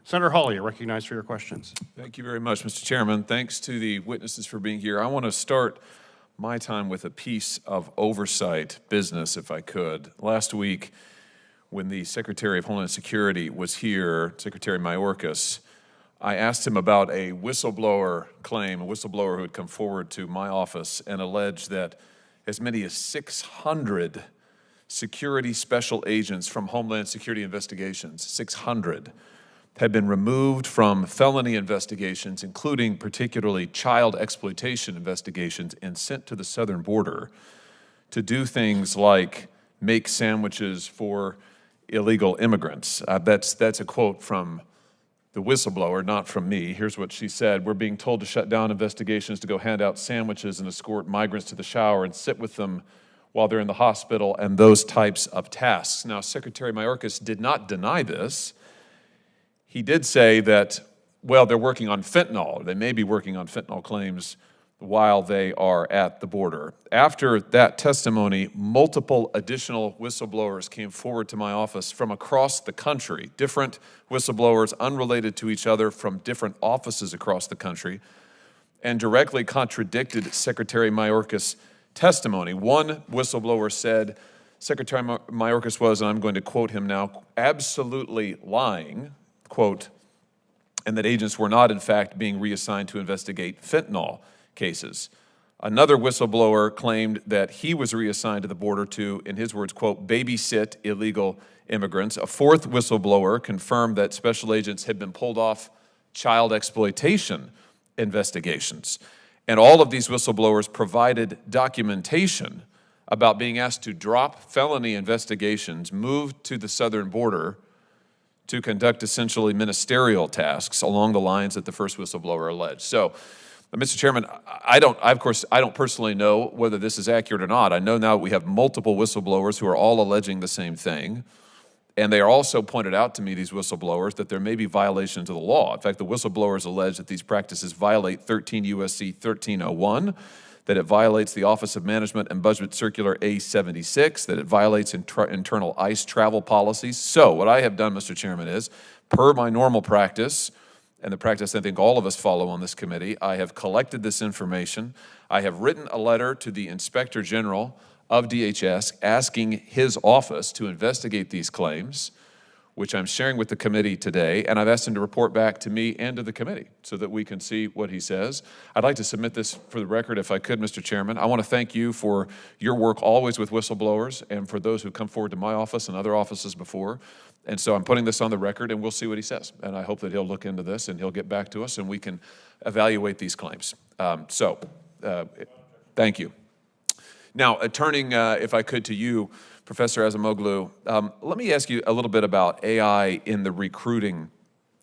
Senator Hawley, you're recognized for your questions. Thank you very much, Mr. Chairman. Thanks to the witnesses for being here. I want to start my time with a piece of oversight business, if I could. Last week, when the Secretary of Homeland Security was here, Secretary Mayorkas, I asked him about a whistleblower claim, a whistleblower who had come forward to my office and alleged that as many as 600 security special agents from Homeland Security investigations, 600, had been removed from felony investigations, including particularly child exploitation investigations, and sent to the southern border to do things like make sandwiches for illegal immigrants. That's a quote from the whistleblower, not from me. Here's what she said. We're being told to shut down investigations to go hand out sandwiches and escort migrants to the shower and sit with them while they're in the hospital and those types of tasks. Now, Secretary Mayorkas did not deny this. He did say that, well, they're working on fentanyl. They may be working on fentanyl claims while they are at the border. After that testimony, multiple additional whistleblowers came forward to my office from across the country, different whistleblowers unrelated to each other from different offices across the country, and directly contradicted Secretary Mayorkas' testimony. One whistleblower said Secretary Mayorkas was, and I'm going to quote him now, absolutely lying, quote, and that agents were not, in fact, being reassigned to investigate fentanyl cases. Another whistleblower claimed that he was reassigned to the border to, in his words, quote, babysit illegal immigrants. A fourth whistleblower confirmed that special agents had been pulled off child exploitation investigations. And all of these whistleblowers provided documentation about being asked to drop felony investigations, move to the southern border to conduct essentially ministerial tasks along the lines that the first whistleblower alleged. So, Mr. Chairman, I don't personally know whether this is accurate or not. I know now we have multiple whistleblowers who are all alleging the same thing. And they are also pointed out to me, these whistleblowers, that there may be violations of the law. In fact, the whistleblowers allege that these practices violate 13 U.S.C. 1301, that it violates the Office of Management and Budget Circular A76, that it violates internal ICE travel policies. So what I have done, Mr. Chairman, is, per my normal practice, and the practice I think all of us follow on this committee, I have collected this information. I have written a letter to the Inspector General of DHS asking his office to investigate these claims, which I'm sharing with the committee today, and I've asked him to report back to me and to the committee so that we can see what he says. I'd like to submit this for the record if I could, Mr. Chairman. I want to thank you for your work always with whistleblowers and for those who come forward to my office and other offices before. And so I'm putting this on the record, and we'll see what he says. And I hope that he'll look into this and he'll get back to us and we can evaluate these claims. Thank you. Now, turning, if I could, to you, Professor Acemoglu, let me ask you a little bit about AI in the recruiting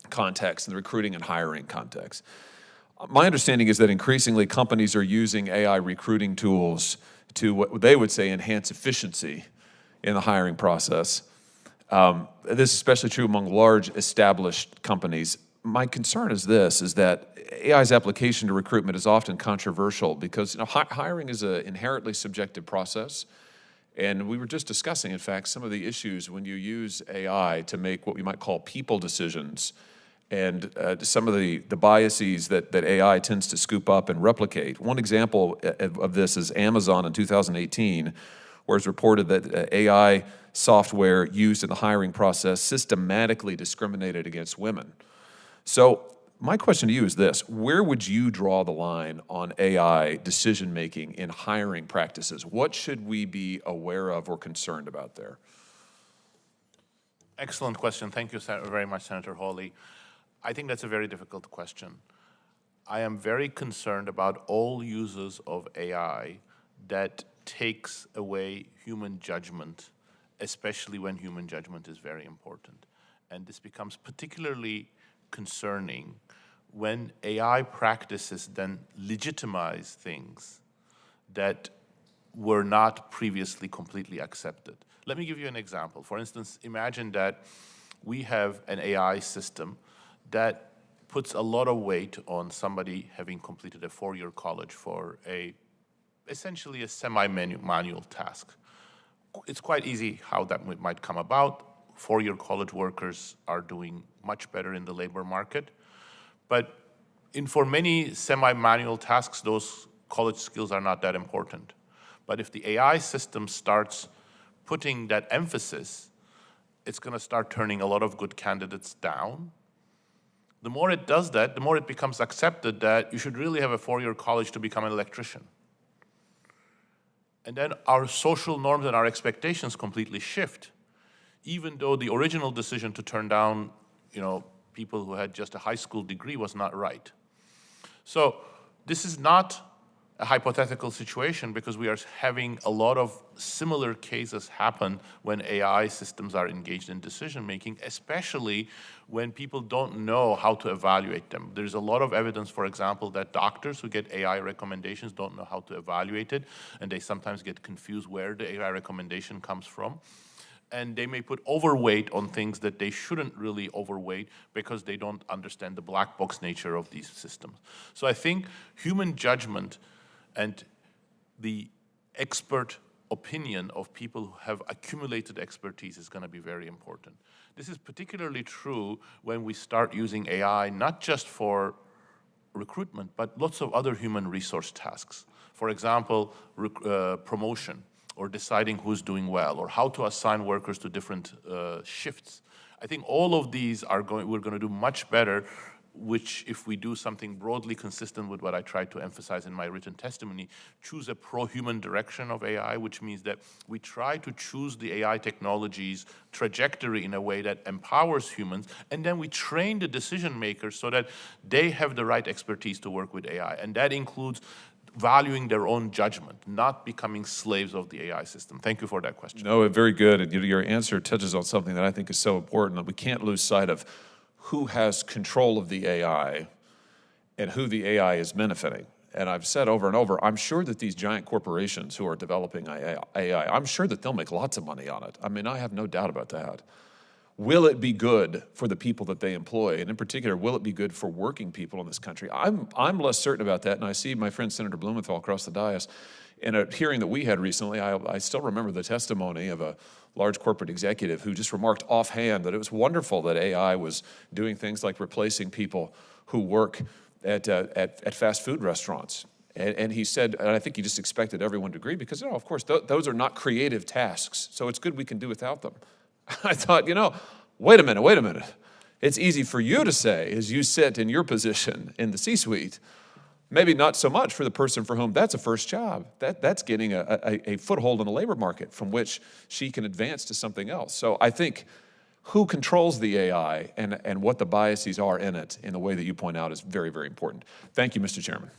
context, in the recruiting and hiring context. My understanding is that increasingly companies are using AI recruiting tools to, what they would say, enhance efficiency in the hiring process. This is especially true among large established companies. My concern is this, is that AI's application to recruitment is often controversial because hiring is an inherently subjective process. And we were just discussing, in fact, some of the issues when you use AI to make what we might call people decisions and some of the biases that AI tends to scoop up and replicate. One example of this is Amazon in 2018, where it's reported that AI software used in the hiring process systematically discriminated against women. So my question to you is this: where would you draw the line on AI decision-making in hiring practices? What should we be aware of or concerned about there? Excellent question. Thank you very much, Senator Hawley. I think that's a very difficult question. I am very concerned about all uses of AI that takes away human judgment, especially when human judgment is very important. And this becomes particularly concerning when AI practices then legitimize things that were not previously completely accepted. Let me give you an example. For instance, imagine that we have an AI system that puts a lot of weight on somebody having completed a 4-year college for essentially a semi-manual task. It's quite easy how that might come about. four-year college workers are doing much better in the labor market. But for many semi-manual tasks, those college skills are not that important. But if the AI system starts putting that emphasis, it's going to start turning a lot of good candidates down. The more it does that, the more it becomes accepted that you should really have a four-year college to become an electrician. And then our social norms and our expectations completely shift, even though the original decision to turn down, people who had just a high school degree was not right. So this is not a hypothetical situation, because we are having a lot of similar cases happen when AI systems are engaged in decision-making, especially when people don't know how to evaluate them. There's a lot of evidence, for example, that doctors who get AI recommendations don't know how to evaluate it, and they sometimes get confused where the AI recommendation comes from. And they may put overweight on things that they shouldn't really overweight because they don't understand the black box nature of these systems. So I think human judgment and the expert opinion of people who have accumulated expertise is going to be very important. This is particularly true when we start using AI not just for recruitment, but lots of other human resource tasks. For example, promotion, or deciding who's doing well, or how to assign workers to different shifts. I think all of these we're going to do much better, which, if we do something broadly consistent with what I tried to emphasize in my written testimony, choose a pro-human direction of AI, which means that we try to choose the AI technology's trajectory in a way that empowers humans, and then we train the decision makers so that they have the right expertise to work with AI. And that includes valuing their own judgment, not becoming slaves of the AI system. Thank you for that question. No, very good. And your answer touches on something that I think is so important, that we can't lose sight of who has control of the AI and who the AI is benefiting. And I've said over and over, I'm sure that these giant corporations who are developing AI, I'm sure that they'll make lots of money on it. I mean, I have no doubt about that. Will it be good for the people that they employ? And in particular, will it be good for working people in this country? I'm less certain about that. And I see my friend Senator Blumenthal across the dais. In a hearing that we had recently, I still remember the testimony of a large corporate executive who just remarked offhand that it was wonderful that AI was doing things like replacing people who work at fast food restaurants. And he said, and I think he just expected everyone to agree, because, of course, those are not creative tasks, so it's good we can do without them. I thought, wait a minute. It's easy for you to say as you sit in your position in the C-suite. Maybe not so much for the person for whom that's a first job. That's getting a foothold in the labor market from which she can advance to something else. So I think who controls the AI and what the biases are in it, in the way that you point out, is very, very important. Thank you, Mr. Chairman.